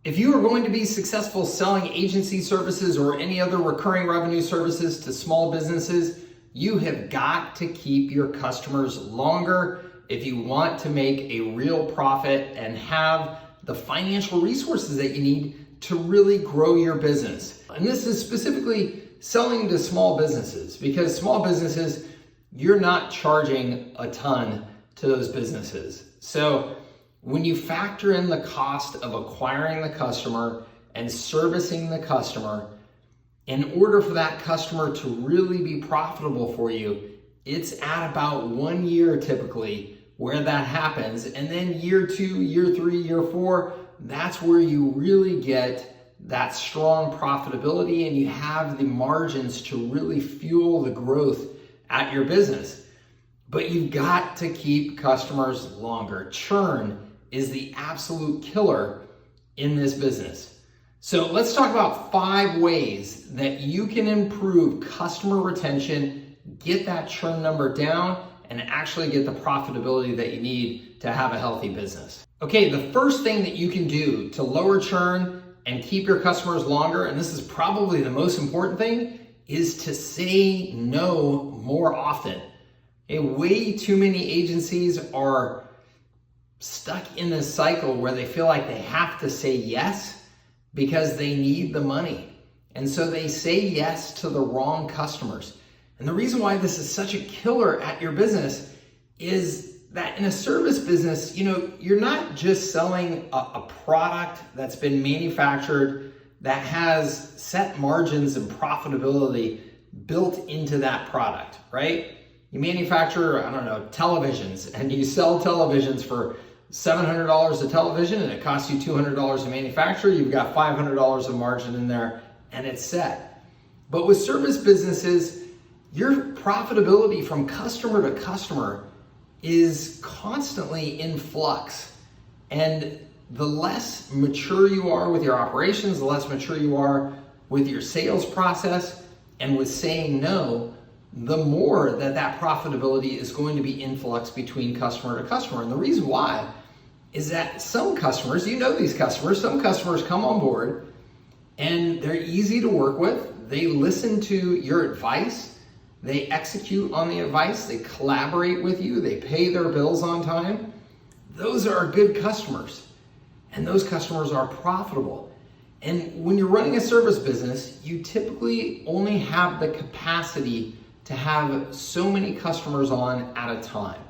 If you are going to be successful selling agency services or any other recurring revenue services to small businesses, you have got to keep your customers longer if you want to make a real profit and have the financial resources that you need to really grow your business. And this is specifically selling to small businesses, because small businesses, you're not charging a ton to those businesses. So when you factor in the cost of acquiring the customer and servicing the customer, in order for that customer to really be profitable for you, it's at about 1 year typically where that happens. And then year 2, year 3, year 4, that's where you really get that strong profitability and you have the margins to really fuel the growth at your business. But you've got to keep customers longer. Churn is the absolute killer in this business. So let's talk about 5 ways that you can improve customer retention, get that churn number down, and actually get the profitability that you need to have a healthy business. Okay, the first thing that you can do to lower churn and keep your customers longer, and this is probably the most important thing, is to say no more often. Way too many agencies are stuck in this cycle where they feel like they have to say yes because they need the money. And so they say yes to the wrong customers. And the reason why this is such a killer at your business is that in a service business, you're not just selling a product that's been manufactured that has set margins and profitability built into that product, right? You manufacture, televisions, and you sell televisions for $700 a television and it costs you $200 to manufacture. You've got $500 of margin in there and it's set. But with service businesses, your profitability from customer to customer is constantly in flux. And the less mature you are with your operations, the less mature you are with your sales process and with saying no, the more that profitability is going to be in flux between customer to customer. And the reason why is that some customers, these customers, some customers come on board and they're easy to work with. They listen to your advice. They execute on the advice, they collaborate with you, they pay their bills on time. Those are good customers, and those customers are profitable. And when you're running a service business, you typically only have the capacity to have so many customers on at a time,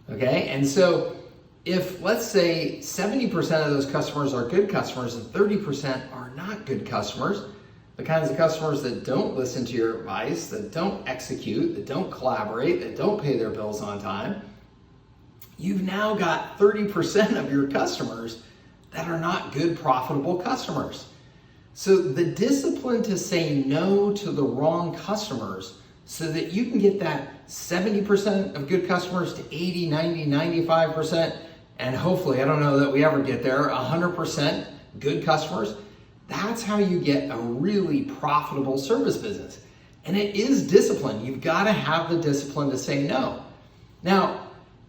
okay? And so if, let's say, 70% of those customers are good customers and 30% are not good customers, the kinds of customers that don't listen to your advice, that don't execute, that don't collaborate, that don't pay their bills on time, you've now got 30% of your customers that are not good, profitable customers. So the discipline to say no to the wrong customers so that you can get that 70% of good customers to 80, 90, 95%, and hopefully, I don't know that we ever get there, 100% good customers. That's how you get a really profitable service business. And it is discipline. You've got to have the discipline to say no. Now,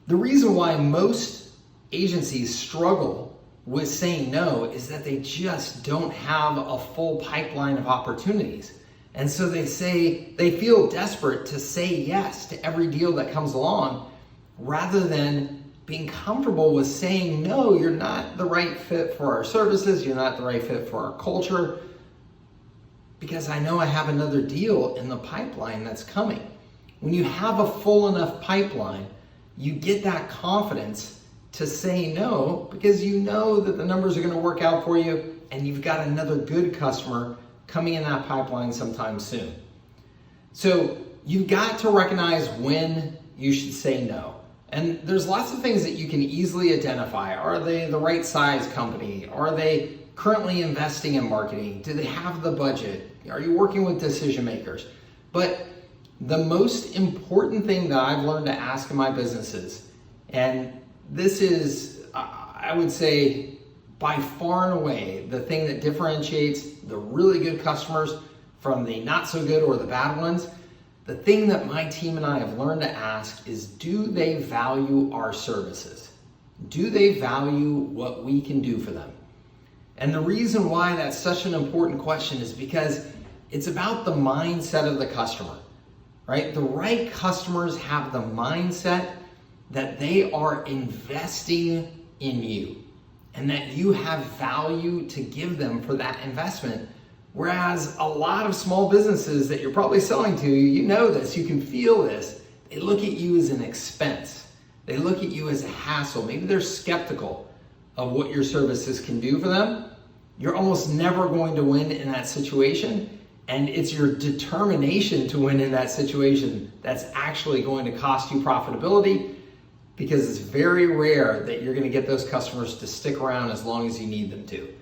the reason why most agencies struggle with saying no is that they just don't have a full pipeline of opportunities. And so they feel desperate to say yes to every deal that comes along rather than being comfortable with saying, no, you're not the right fit for our services, you're not the right fit for our culture, because I know I have another deal in the pipeline that's coming. When you have a full enough pipeline, you get that confidence to say no, because you know that the numbers are gonna work out for you and you've got another good customer coming in that pipeline sometime soon. So you've got to recognize when you should say no. And there's lots of things that you can easily identify. Are they the right size company? Are they currently investing in marketing? Do they have the budget? Are you working with decision makers? But the most important thing that I've learned to ask in my businesses, and this is, I would say, by far and away, the thing that differentiates the really good customers from the not so good or the bad ones, the thing that my team and I have learned to ask is, do they value our services? Do they value what we can do for them? And the reason why that's such an important question is because it's about the mindset of the customer, right? The right customers have the mindset that they are investing in you and that you have value to give them for that investment. Whereas a lot of small businesses that you're probably selling to, you know this, you can feel this, they look at you as an expense. They look at you as a hassle. Maybe they're skeptical of what your services can do for them. You're almost never going to win in that situation. And it's your determination to win in that situation that's actually going to cost you profitability, because it's very rare that you're going to get those customers to stick around as long as you need them to.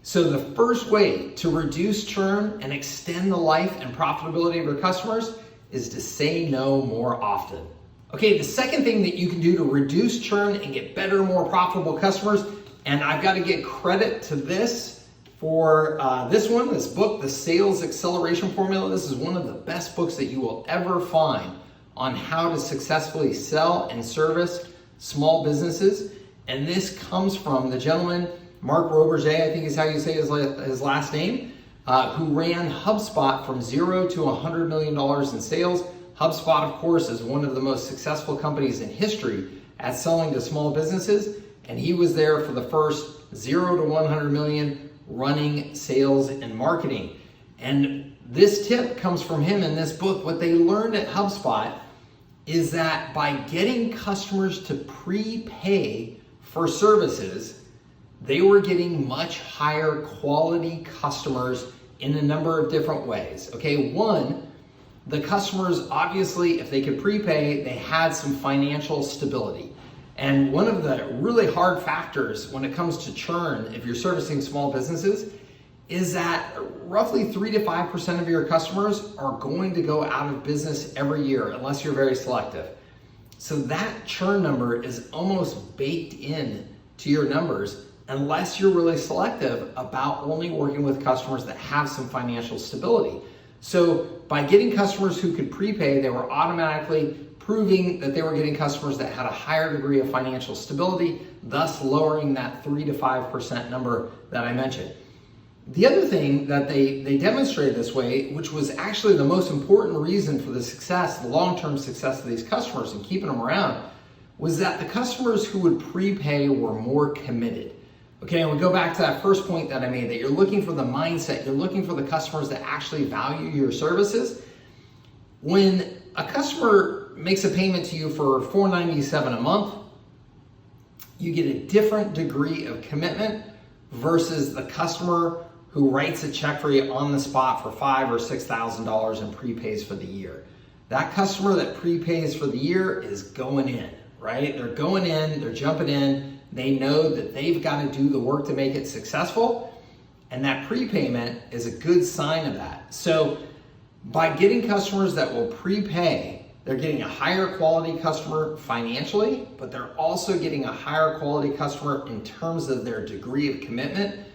So the first way to reduce churn and extend the life and profitability of your customers is to say no more often. Okay, the second thing that you can do to reduce churn and get better, more profitable customers, and I've got to give credit to this for this book, The Sales Acceleration Formula. This is one of the best books that you will ever find on how to successfully sell and service small businesses. And this comes from the gentleman, Mark Roberget, I think is how you say his last name, who ran HubSpot from 0 to $100 million in sales. HubSpot, of course, is one of the most successful companies in history at selling to small businesses. And he was there for the first 0 to 100 million running sales and marketing. And this tip comes from him in this book. What they learned at HubSpot is that by getting customers to prepay for services, they were getting much higher quality customers in a number of different ways. Okay, one, the customers, obviously, if they could prepay, they had some financial stability. And one of the really hard factors when it comes to churn, if you're servicing small businesses, is that roughly 3 to 5% of your customers are going to go out of business every year unless you're very selective. So that churn number is almost baked in to your numbers unless you're really selective about only working with customers that have some financial stability. So by getting customers who could prepay, they were automatically proving that they were getting customers that had a higher degree of financial stability, thus lowering that 3 to 5% number that I mentioned. The other thing that they demonstrated this way, which was actually the most important reason for the success, the long-term success of these customers and keeping them around, was that the customers who would prepay were more committed. Okay, and we go back to that first point that I made, that you're looking for the mindset, you're looking for the customers that actually value your services. When a customer makes a payment to you for $497 a month, you get a different degree of commitment versus the customer who writes a check for you on the spot for $5,000 or $6,000 and prepays for the year. That customer that prepays for the year is going in, right? They're going in, they're jumping in. They know that they've got to do the work to make it successful, and that prepayment is a good sign of that. So by getting customers that will prepay, they're getting a higher quality customer financially, but they're also getting a higher quality customer in terms of their degree of commitment,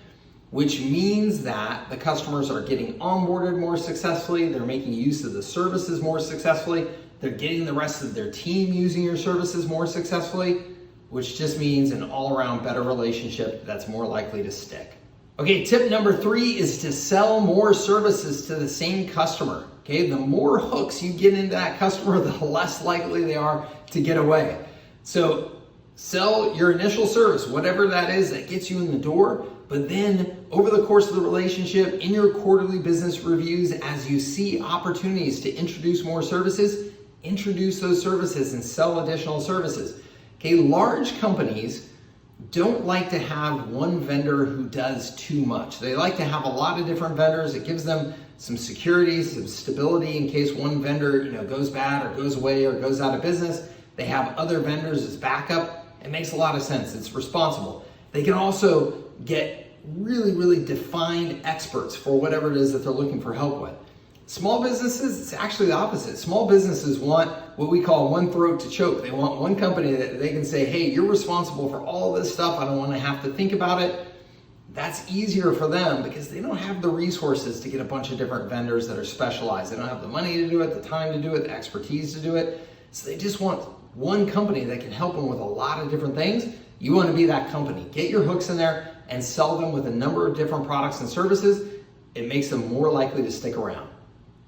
which means that the customers are getting onboarded more successfully, they're making use of the services more successfully, they're getting the rest of their team using your services more successfully, which just means an all-around better relationship that's more likely to stick. Okay, tip number 3 is to sell more services to the same customer. Okay, the more hooks you get into that customer, the less likely they are to get away. So sell your initial service, whatever that is that gets you in the door, but then over the course of the relationship, in your quarterly business reviews, as you see opportunities to introduce more services, introduce those services and sell additional services. Okay, large companies don't like to have one vendor who does too much. They like to have a lot of different vendors. It gives them some security, some stability in case one vendor, goes bad or goes away or goes out of business. They have other vendors as backup. It makes a lot of sense. It's responsible. They can also get really, really defined experts for whatever it is that they're looking for help with. Small businesses, it's actually the opposite. Small businesses want what we call one throat to choke. They want one company that they can say, hey, you're responsible for all this stuff. I don't want to have to think about it. That's easier for them because they don't have the resources to get a bunch of different vendors that are specialized. They don't have the money to do it, the time to do it, the expertise to do it. So they just want one company that can help them with a lot of different things. You want to be that company. Get your hooks in there, and sell them with a number of different products and services, it makes them more likely to stick around.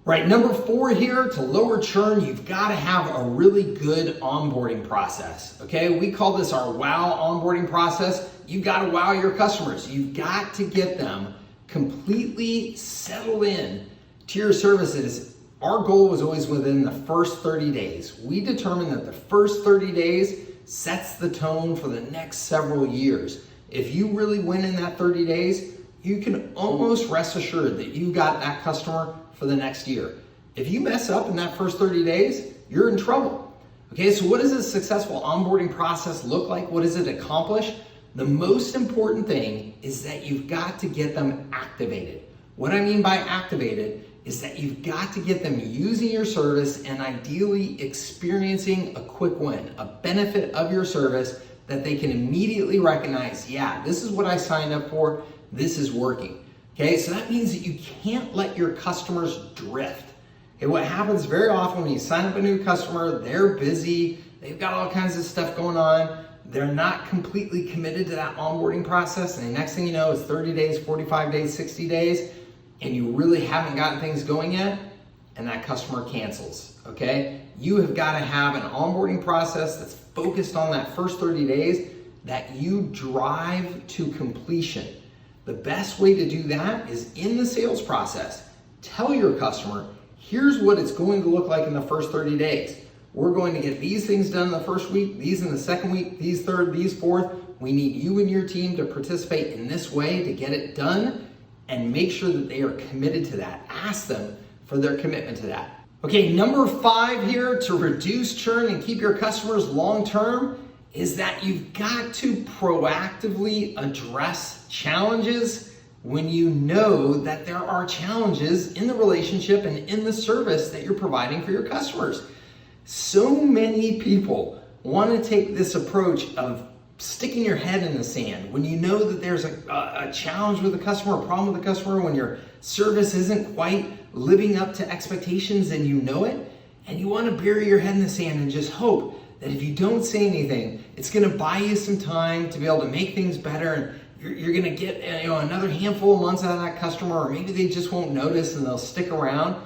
Right, number 4 here, to lower churn, you've got to have a really good onboarding process, okay? We call this our wow onboarding process. You've got to wow your customers. You've got to get them completely settled in to your services. Our goal was always within the first 30 days. We determined that the first 30 days sets the tone for the next several years. If you really win in that 30 days, you can almost rest assured that you got that customer for the next year. If you mess up in that first 30 days, you're in trouble. Okay, so what does a successful onboarding process look like? What does it accomplish? The most important thing is that you've got to get them activated. What I mean by activated is that you've got to get them using your service and ideally experiencing a quick win, a benefit of your service that they can immediately recognize, yeah, this is what I signed up for, this is working. Okay, so that means that you can't let your customers drift. Okay, what happens very often when you sign up a new customer, they're busy, they've got all kinds of stuff going on, they're not completely committed to that onboarding process, and the next thing you know is 30 days, 45 days, 60 days, and you really haven't gotten things going yet, and that customer cancels, okay? You have got to have an onboarding process that's focused on that first 30 days that you drive to completion. The best way to do that is in the sales process. Tell your customer, here's what it's going to look like in the first 30 days. We're going to get these things done in the first week, these in the second week, these third, these fourth. We need you and your team to participate in this way to get it done and make sure that they are committed to that. Ask them for their commitment to that. Okay, number 5 here to reduce churn and keep your customers long-term is that you've got to proactively address challenges when you know that there are challenges in the relationship and in the service that you're providing for your customers. So many people want to take this approach of sticking your head in the sand when you know that there's a challenge with a customer, a problem with a customer, when your service isn't quite living up to expectations and you know it, and you want to bury your head in the sand and just hope that if you don't say anything, it's going to buy you some time to be able to make things better, and you're going to get another handful of months out of that customer, or maybe they just won't notice and they'll stick around.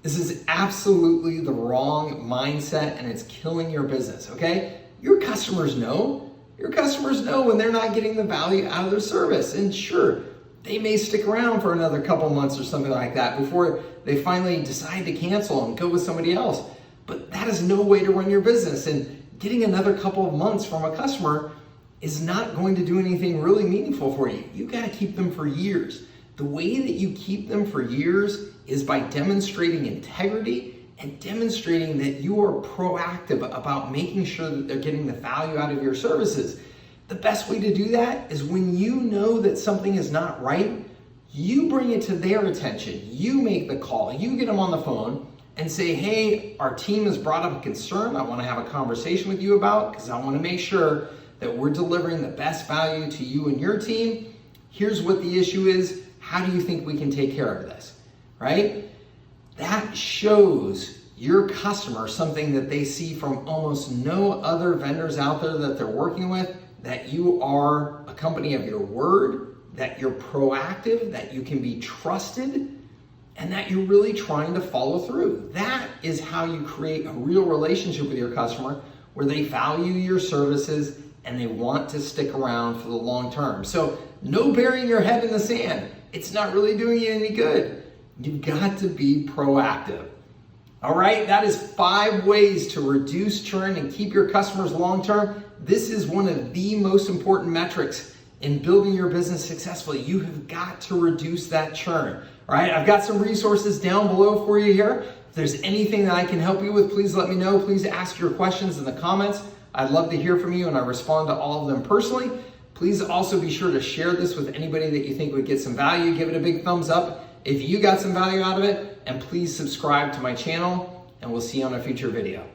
This is absolutely the wrong mindset, and it's killing your business, okay? Your customers know. Your customers know when they're not getting the value out of their service. And sure, they may stick around for another couple months or something like that before they finally decide to cancel and go with somebody else. But that is no way to run your business. And getting another couple of months from a customer is not going to do anything really meaningful for you. You've got to keep them for years. The way that you keep them for years is by demonstrating integrity and demonstrating that you are proactive about making sure that they're getting the value out of your services. The best way to do that is when you know that something is not right, you bring it to their attention. You make the call. You get them on the phone and say, hey, our team has brought up a concern I want to have a conversation with you about because I want to make sure that we're delivering the best value to you and your team. Here's what the issue is. How do you think we can take care of this, right? That shows your customer something that they see from almost no other vendors out there that they're working with, that you are a company of your word, that you're proactive, that you can be trusted, and that you're really trying to follow through. That is how you create a real relationship with your customer where they value your services and they want to stick around for the long term. So no burying your head in the sand. It's not really doing you any good. You've got to be proactive. All right, that is 5 ways to reduce churn and keep your customers long-term. This is one of the most important metrics in building your business successfully. You have got to reduce that churn. All right, I've got some resources down below for you here. If there's anything that I can help you with, please let me know. Please ask your questions in the comments. I'd love to hear from you, and I respond to all of them personally. Please also be sure to share this with anybody that you think would get some value. Give it a big thumbs up if you got some value out of it, and please subscribe to my channel, and we'll see you on a future video.